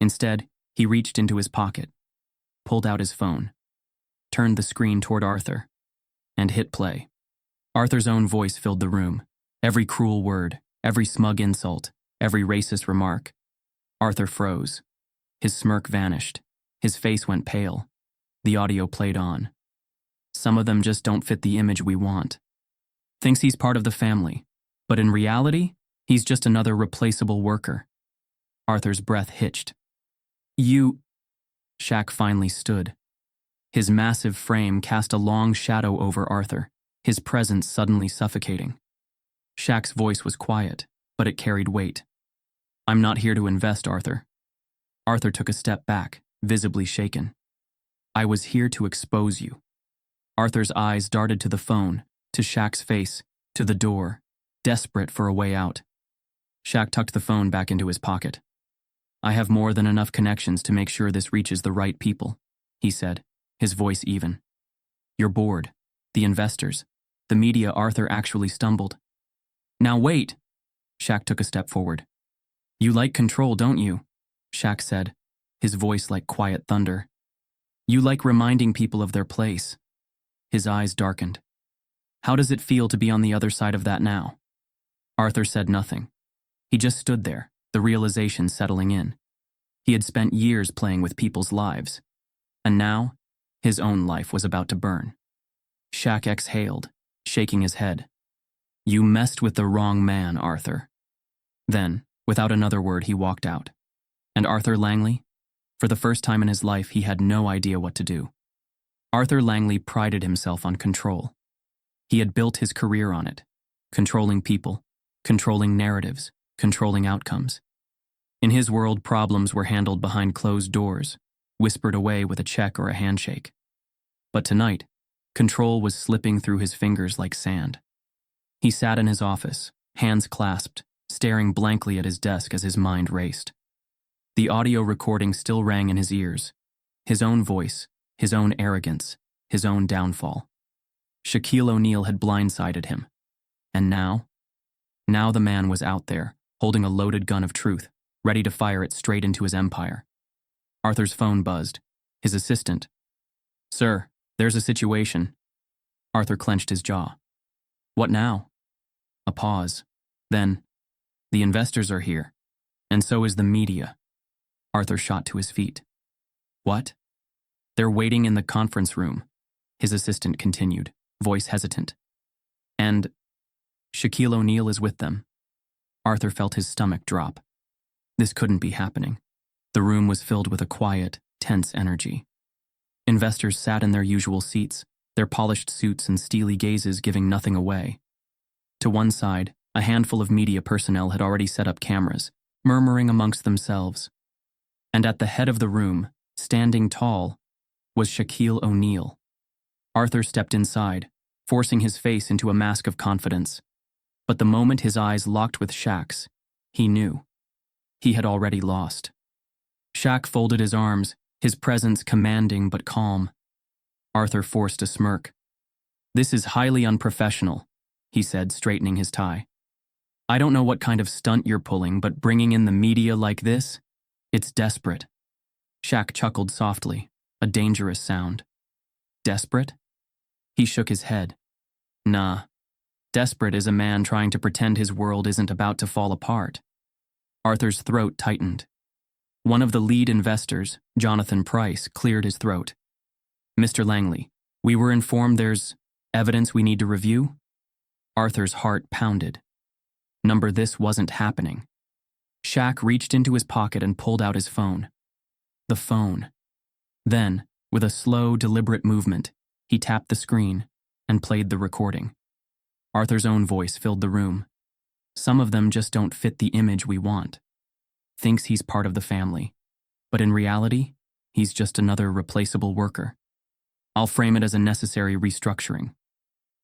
A: Instead, he reached into his pocket, pulled out his phone, turned the screen toward Arthur, and hit play. Arthur's own voice filled the room. Every cruel word, every smug insult, every racist remark. Arthur froze. His smirk vanished. His face went pale. The audio played on. Some of them just don't fit the image we want. Thinks he's part of the family, but in reality, he's just another replaceable worker. Arthur's breath hitched. You... Shaq finally stood. His massive frame cast a long shadow over Arthur, his presence suddenly suffocating. Shaq's voice was quiet, but it carried weight. I'm not here to invest, Arthur. Arthur took a step back, visibly shaken. I was here to expose you. Arthur's eyes darted to the phone, to Shaq's face, to the door, desperate for a way out. Shaq tucked the phone back into his pocket. I have more than enough connections to make sure this reaches the right people, he said, his voice even. Your board, the investors, the media. Arthur actually stumbled. Now wait! Shaq took a step forward. You like control, don't you? Shaq said, his voice like quiet thunder. You like reminding people of their place. His eyes darkened. How does it feel to be on the other side of that now? Arthur said nothing. He just stood there, the realization settling in. He had spent years playing with people's lives, and now, his own life was about to burn. Shaq exhaled, shaking his head. You messed with the wrong man, Arthur. Then, without another word, he walked out. And Arthur Langley? For the first time in his life, he had no idea what to do. Arthur Langley prided himself on control. He had built his career on it, controlling people, controlling narratives, controlling outcomes. In his world, problems were handled behind closed doors, whispered away with a check or a handshake. But tonight, control was slipping through his fingers like sand. He sat in his office, hands clasped, staring blankly at his desk as his mind raced. The audio recording still rang in his ears. His own voice, his own arrogance, his own downfall. Shaquille O'Neal had blindsided him. And now the man was out there, holding a loaded gun of truth, ready to fire it straight into his empire. Arthur's phone buzzed. His assistant. Sir, there's a situation. Arthur clenched his jaw. What now? A pause. Then, the investors are here, and so is the media. Arthur shot to his feet. What? They're waiting in the conference room, his assistant continued, voice hesitant. And Shaquille O'Neal is with them. Arthur felt his stomach drop. This couldn't be happening. The room was filled with a quiet, tense energy. Investors sat in their usual seats, their polished suits and steely gazes giving nothing away. To one side, a handful of media personnel had already set up cameras, murmuring amongst themselves. And at the head of the room, standing tall, was Shaquille O'Neal. Arthur stepped inside, forcing his face into a mask of confidence. But the moment his eyes locked with Shaq's, he knew. He had already lost. Shaq folded his arms, his presence commanding but calm. Arthur forced a smirk. This is highly unprofessional, he said, straightening his tie. I don't know what kind of stunt you're pulling, but bringing in the media like this, it's desperate. Shaq chuckled softly, a dangerous sound. Desperate? He shook his head. Nah. Desperate is a man trying to pretend his world isn't about to fall apart. Arthur's throat tightened. One of the lead investors, Jonathan Price, cleared his throat. Mr. Langley, we were informed there's evidence we need to review? Arthur's heart pounded. This wasn't happening. Shaq reached into his pocket and pulled out his phone. The phone. Then, with a slow, deliberate movement, he tapped the screen and played the recording. Arthur's own voice filled the room. Some of them just don't fit the image we want. Thinks he's part of the family, but in reality, he's just another replaceable worker. I'll frame it as a necessary restructuring.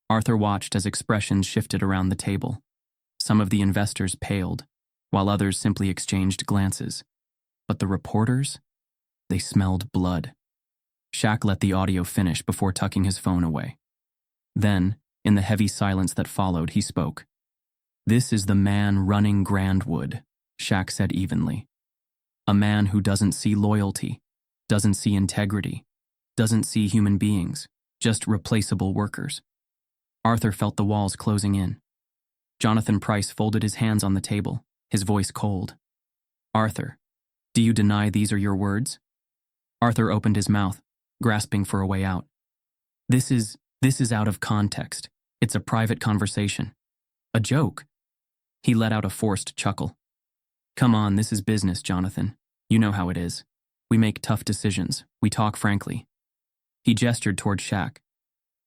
A: Arthur watched as expressions shifted around the table. Some of the investors paled, while others simply exchanged glances. But the reporters? They smelled blood. Shaq let the audio finish before tucking his phone away. Then, in the heavy silence that followed, he spoke. This is the man running Grandwood, Shaq said evenly. A man who doesn't see loyalty, doesn't see integrity, doesn't see human beings, just replaceable workers. Arthur felt the walls closing in. Jonathan Price folded his hands on the table, his voice cold. Arthur, do you deny these are your words? Arthur opened his mouth, grasping for a way out. This is out of context. It's a private conversation. A joke. He let out a forced chuckle. Come on, this is business, Jonathan. You know how it is. We make tough decisions. We talk frankly. He gestured toward Shaq.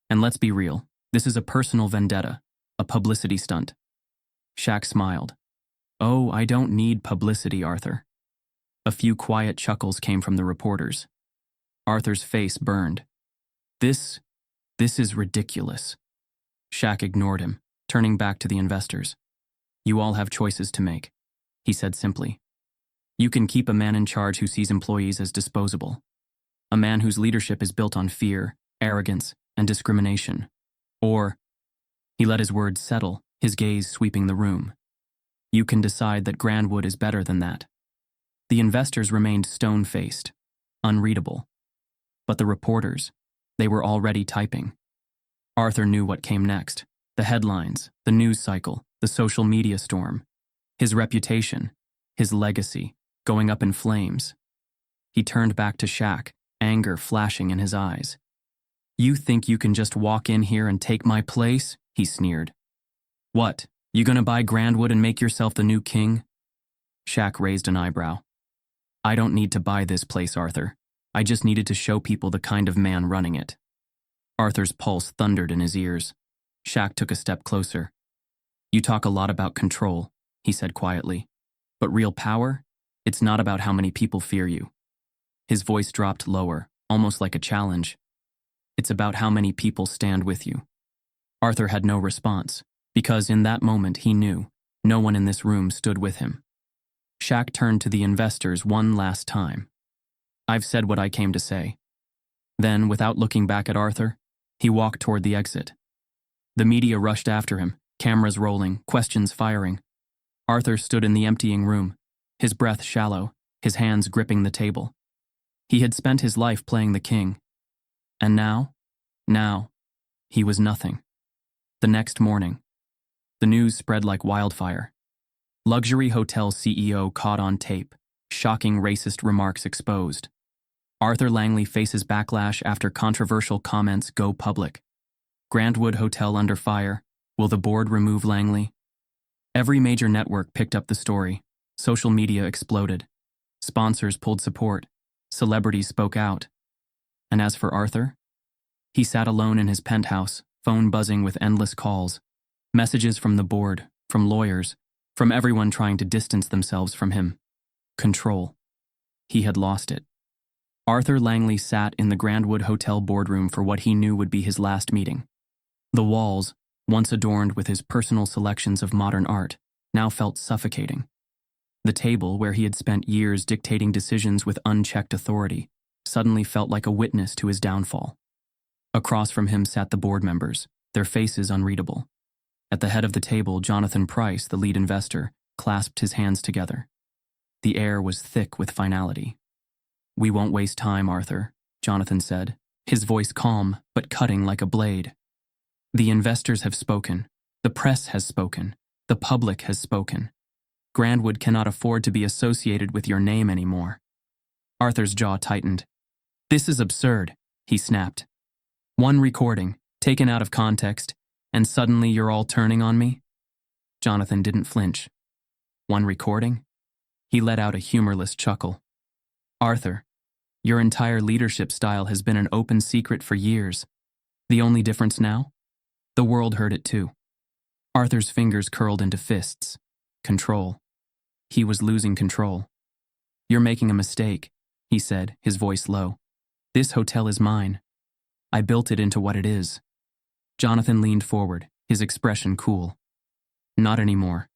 A: And let's be real, this is a personal vendetta, a publicity stunt. Shaq smiled. Oh, I don't need publicity, Arthur. A few quiet chuckles came from the reporters. Arthur's face burned. This is ridiculous. Shaq ignored him, turning back to the investors. You all have choices to make, he said simply. You can keep a man in charge who sees employees as disposable. A man whose leadership is built on fear, arrogance, and discrimination. Or, he let his words settle, his gaze sweeping the room. You can decide that Grandwood is better than that. The investors remained stone-faced, unreadable. But the reporters, they were already typing. Arthur knew what came next. The headlines, the news cycle, the social media storm. His reputation, his legacy, going up in flames. He turned back to Shaq, anger flashing in his eyes. You think you can just walk in here and take my place? He sneered. What, you gonna buy Grandwood and make yourself the new king? Shaq raised an eyebrow. I don't need to buy this place, Arthur. I just needed to show people the kind of man running it. Arthur's pulse thundered in his ears. Shaq took a step closer. You talk a lot about control, he said quietly. But real power? It's not about how many people fear you. His voice dropped lower, almost like a challenge. It's about how many people stand with you. Arthur had no response, because in that moment he knew no one in this room stood with him. Shaq turned to the investors one last time. I've said what I came to say. Then, without looking back at Arthur, he walked toward the exit. The media rushed after him, cameras rolling, questions firing. Arthur stood in the emptying room, his breath shallow, his hands gripping the table. He had spent his life playing the king. And now, he was nothing. The next morning, the news spread like wildfire. Luxury hotel CEO caught on tape, shocking racist remarks exposed. Arthur Langley faces backlash after controversial comments go public. Grandwood Hotel under fire. Will the board remove Langley? Every major network picked up the story. Social media exploded. Sponsors pulled support. Celebrities spoke out. And as for Arthur? He sat alone in his penthouse, phone buzzing with endless calls. Messages from the board, from lawyers, from everyone trying to distance themselves from him. Control. He had lost it. Arthur Langley sat in the Grandwood Hotel boardroom for what he knew would be his last meeting. The walls, once adorned with his personal selections of modern art, now felt suffocating. The table, where he had spent years dictating decisions with unchecked authority, suddenly felt like a witness to his downfall. Across from him sat the board members, their faces unreadable. At the head of the table, Jonathan Price, the lead investor, clasped his hands together. The air was thick with finality. We won't waste time, Arthur, Jonathan said, his voice calm but cutting like a blade. The investors have spoken. The press has spoken. The public has spoken. Grandwood cannot afford to be associated with your name anymore. Arthur's jaw tightened. This is absurd, he snapped. One recording, taken out of context, and suddenly you're all turning on me? Jonathan didn't flinch. One recording? He let out a humorless chuckle. Arthur, your entire leadership style has been an open secret for years. The only difference now? The world heard it too. Arthur's fingers curled into fists. Control. He was losing control. You're making a mistake, he said, his voice low. This hotel is mine. I built it into what it is. Jonathan leaned forward, his expression cool. Not anymore.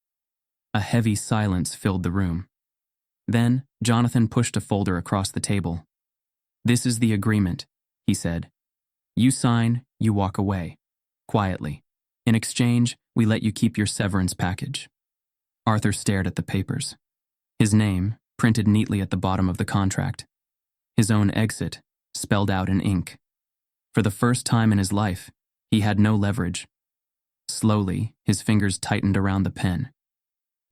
A: A heavy silence filled the room. Then, Jonathan pushed a folder across the table. This is the agreement, he said. You sign, you walk away. Quietly. In exchange, we let you keep your severance package. Arthur stared at the papers. His name, printed neatly at the bottom of the contract. His own exit, spelled out in ink. For the first time in his life, he had no leverage, Slowly, his fingers tightened around the pen.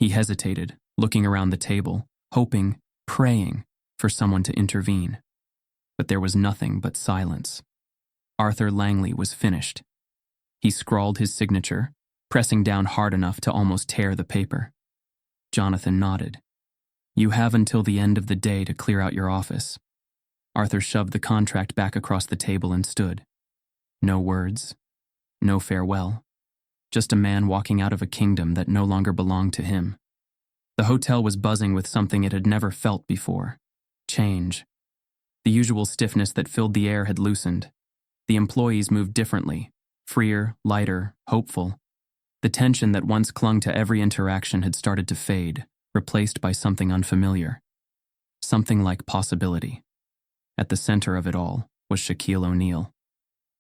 A: He hesitated, looking around the table, hoping, praying for someone to intervene. But there was nothing but silence. Arthur Langley was finished. He scrawled his signature, pressing down hard enough to almost tear the paper. Jonathan nodded. "You have until the end of the day to clear out your office." Arthur shoved the contract back across the table and stood. No words, no farewell. Just a man walking out of a kingdom that no longer belonged to him. The hotel was buzzing with something it had never felt before. Change. The usual stiffness that filled the air had loosened. The employees moved differently, freer, lighter, hopeful. The tension that once clung to every interaction had started to fade, replaced by something unfamiliar. Something like possibility. At the center of it all was Shaquille O'Neal.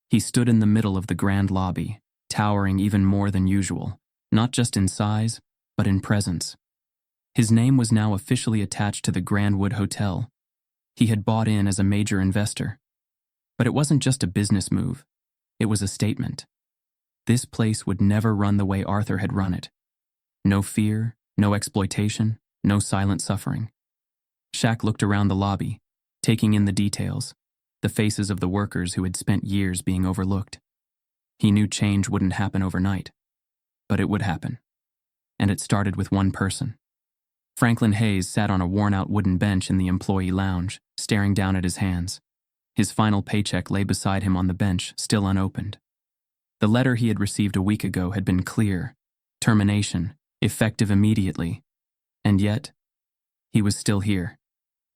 A: He stood in the middle of the grand lobby, towering even more than usual, not just in size, but in presence. His name was now officially attached to the Grandwood Hotel. He had bought in as a major investor. But it wasn't just a business move. It was a statement. This place would never run the way Arthur had run it. No fear, no exploitation, no silent suffering. Shaq looked around the lobby, taking in the details, the faces of the workers who had spent years being overlooked. He knew change wouldn't happen overnight, but it would happen. And it started with one person. Franklin Hayes sat on a worn-out wooden bench in the employee lounge, staring down at his hands. His final paycheck lay beside him on the bench, still unopened. The letter he had received a week ago had been clear: termination, effective immediately. And yet, he was still here,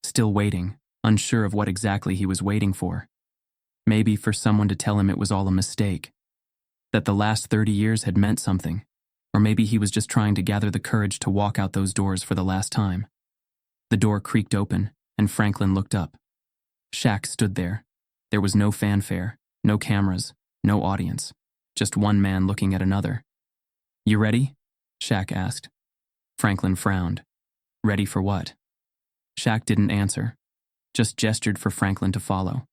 A: still waiting, unsure of what exactly he was waiting for. Maybe for someone to tell him it was all a mistake, that the last 30 years had meant something, or maybe he was just trying to gather the courage to walk out those doors for the last time. The door creaked open, and Franklin looked up. Shaq stood there. There was no fanfare, no cameras, no audience, just one man looking at another. "You ready?" Shaq asked. Franklin frowned. Ready for what? Shaq didn't answer, just gestured for Franklin to follow.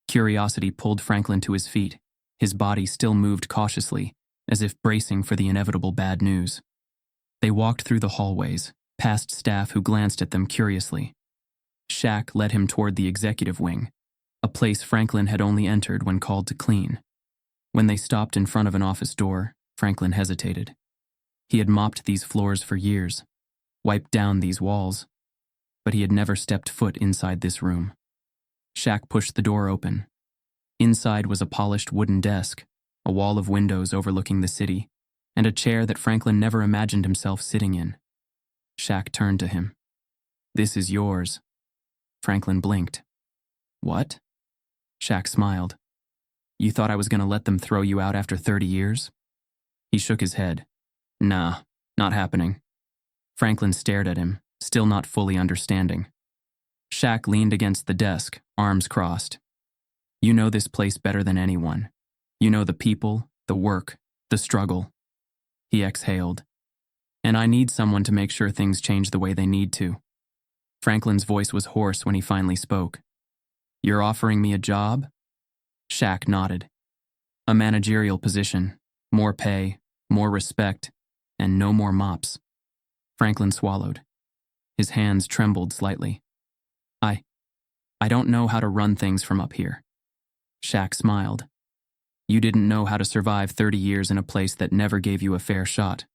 A: Curiosity pulled Franklin to his feet. His body still moved cautiously, as if bracing for the inevitable bad news. They walked through the hallways, past staff who glanced at them curiously. Shaq led him toward the executive wing, a place Franklin had only entered when called to clean. When they stopped in front of an office door, Franklin hesitated. He had mopped these floors for years, wiped down these walls, but he had never stepped foot inside this room. Shaq pushed the door open. Inside was a polished wooden desk, a wall of windows overlooking the city, and a chair that Franklin never imagined himself sitting in. Shaq turned to him. "This is yours." Franklin blinked. "What?" Shaq smiled. "You thought I was going to let them throw you out after 30 years? He shook his head. "Nah, not happening." Franklin stared at him, still not fully understanding. Shaq leaned against the desk, arms crossed. "You know this place better than anyone. You know the people, the work, the struggle." He exhaled. "And I need someone to make sure things change the way they need to." Franklin's voice was hoarse when he finally spoke. "You're offering me a job?" Shaq nodded. "A managerial position, more pay, more respect, and no more mops." Franklin swallowed. His hands trembled slightly. I don't know how to run things from up here." Shaq smiled. "You didn't know how to survive 30 years in a place that never gave you a fair shot.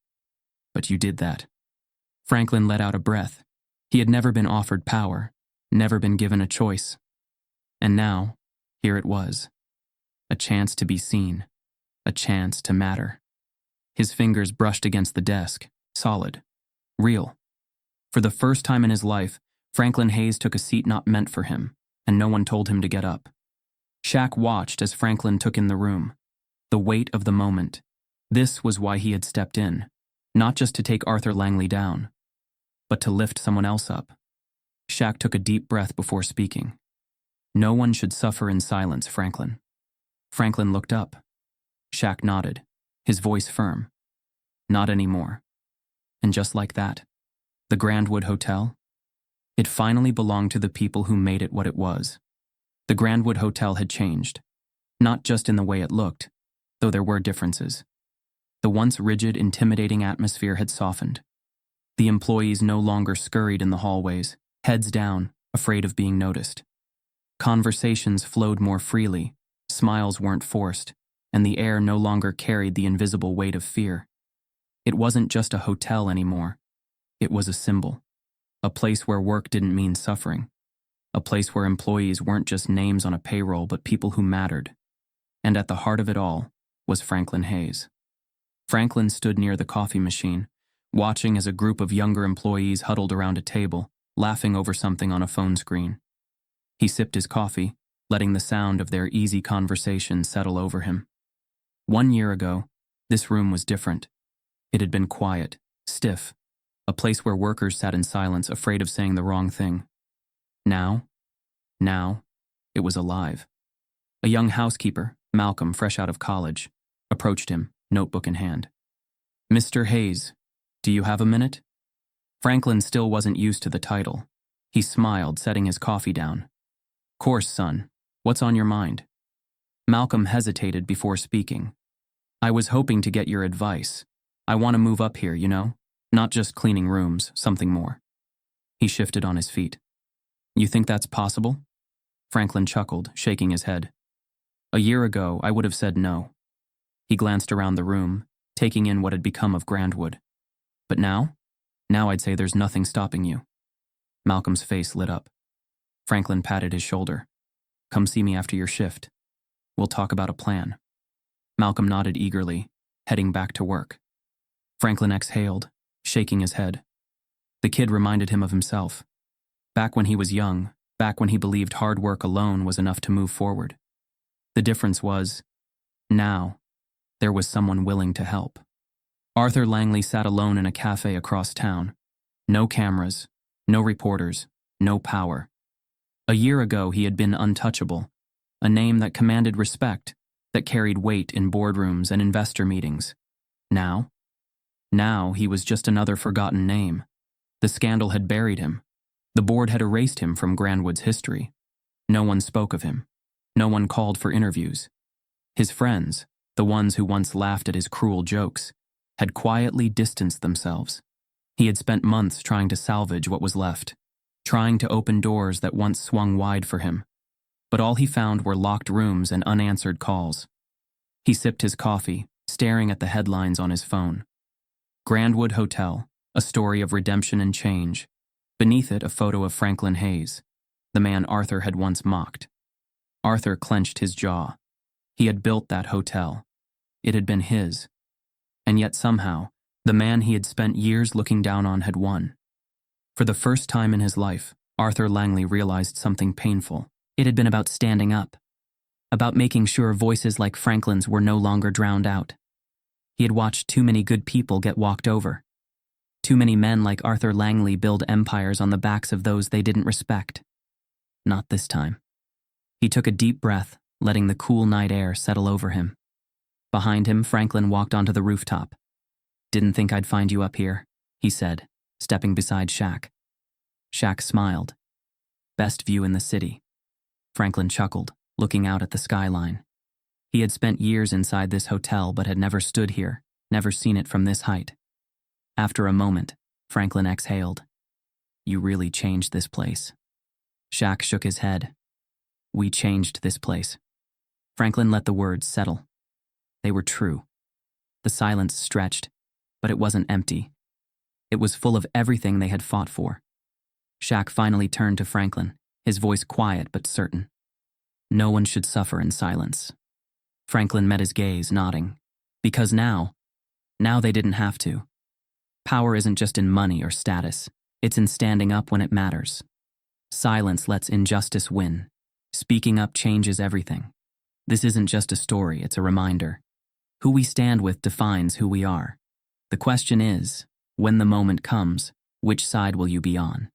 A: But you did that." Franklin let out a breath. He had never been offered power, never been given a choice. And now, here it was. A chance to be seen. A chance to matter. His fingers brushed against the desk, solid, real. For the first time in his life, Franklin Hayes took a seat not meant for him, and no one told him to get up. Shaq watched as Franklin took in the room. The weight of the moment. This was why he had stepped in, not just to take Arthur Langley down, but to lift someone else up. Shaq took a deep breath before speaking. "No one should suffer in silence, Franklin." Franklin looked up. Shaq nodded, his voice firm. "Not anymore." And just like that, the Grandwood Hotel? It finally belonged to the people who made it what it was. The Grandwood Hotel had changed, not just in the way it looked, though there were differences. The once rigid, intimidating atmosphere had softened. The employees no longer scurried in the hallways, heads down, afraid of being noticed. Conversations flowed more freely, smiles weren't forced, and the air no longer carried the invisible weight of fear. It wasn't just a hotel anymore. It was a symbol. A place where work didn't mean suffering. A place where employees weren't just names on a payroll but people who mattered. And at the heart of it all was Franklin Hayes. Franklin stood near the coffee machine, watching as a group of younger employees huddled around a table, laughing over something on a phone screen. He sipped his coffee, letting the sound of their easy conversation settle over him. 1 year ago, this room was different. It had been quiet, stiff, a place where workers sat in silence, afraid of saying the wrong thing. Now, it was alive. A young housekeeper, Malcolm, fresh out of college, approached him, notebook in hand. "Mr. Hayes, do you have a minute?" Franklin still wasn't used to the title. He smiled, setting his coffee down. "Course, son. What's on your mind?" Malcolm hesitated before speaking. "I was hoping to get your advice. I want to move up here, you know? Not just cleaning rooms, something more." He shifted on his feet. "You think that's possible?" Franklin chuckled, shaking his head. "A year ago, I would have said no." He glanced around the room, taking in what had become of Grandwood. "But now? Now I'd say there's nothing stopping you." Malcolm's face lit up. Franklin patted his shoulder. "Come see me after your shift. We'll talk about a plan." Malcolm nodded eagerly, heading back to work. Franklin exhaled, shaking his head. The kid reminded him of himself. Back when he was young, back when he believed hard work alone was enough to move forward. The difference was, now, there was someone willing to help. Arthur Langley sat alone in a cafe across town. No cameras, no reporters, no power. A year ago, he had been untouchable, a name that commanded respect, that carried weight in boardrooms and investor meetings. Now he was just another forgotten name. The scandal had buried him. The board had erased him from Grandwood's history. No one spoke of him. No one called for interviews. His friends, the ones who once laughed at his cruel jokes, had quietly distanced themselves. He had spent months trying to salvage what was left, trying to open doors that once swung wide for him. But all he found were locked rooms and unanswered calls. He sipped his coffee, staring at the headlines on his phone. Grandwood Hotel, a story of redemption and change. Beneath it, a photo of Franklin Hayes, the man Arthur had once mocked. Arthur clenched his jaw. He had built that hotel. It had been his. And yet somehow, the man he had spent years looking down on had won. For the first time in his life, Arthur Langley realized something painful. It had been about standing up, about making sure voices like Franklin's were no longer drowned out. He had watched too many good people get walked over. Too many men like Arthur Langley build empires on the backs of those they didn't respect. Not this time. He took a deep breath, letting the cool night air settle over him. Behind him, Franklin walked onto the rooftop. "Didn't think I'd find you up here," he said, stepping beside Shaq. Shaq smiled. "Best view in the city." Franklin chuckled, looking out at the skyline. He had spent years inside this hotel but had never stood here, never seen it from this height. After a moment, Franklin exhaled. "You really changed this place." Shaq shook his head. "We changed this place." Franklin let the words settle. They were true. The silence stretched, but it wasn't empty. It was full of everything they had fought for. Shaq finally turned to Franklin, his voice quiet but certain. "No one should suffer in silence." Franklin met his gaze, nodding. Because now they didn't have to. Power isn't just in money or status. It's in standing up when it matters. Silence lets injustice win. Speaking up changes everything. This isn't just a story, it's a reminder. Who we stand with defines who we are. The question is, when the moment comes, which side will you be on?